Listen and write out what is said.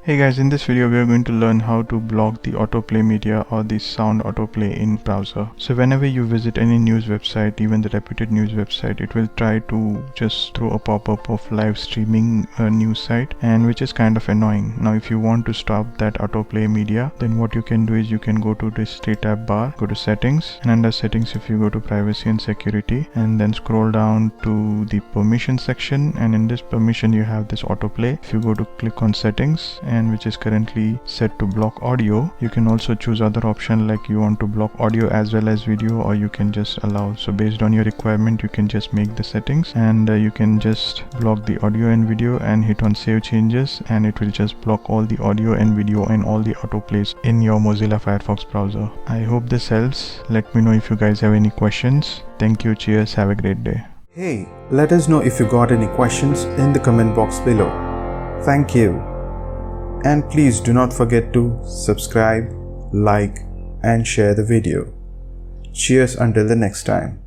Hey guys, in this video we are going to learn how to block the autoplay media or the sound autoplay in browser. So whenever you visit any news website, even the reputed news website, it will try to just throw a pop-up of live streaming a news site, and which is kind of annoying. Now if you want to stop that autoplay media, then what you can do is you can go to this three-tab bar, go to settings, and under settings if you go to privacy and security, and then scroll down to the permission section, and in this permission you have this autoplay. If you go to click on settings, and which is currently set to block audio, you can also choose other option like you want to block audio as well as video, or you can just allow. So based on your requirement you can just make the settings, and you can just block the audio and video and hit on save changes, and it will just block all the audio and video and all the autoplays in your Mozilla Firefox browser. I hope this helps. Let me know if you guys have any questions. Thank you, cheers, have a great day. Hey, let us know if you got any questions in the comment box below. Thank you. And please do not forget to subscribe, like, and share the video. Cheers until the next time.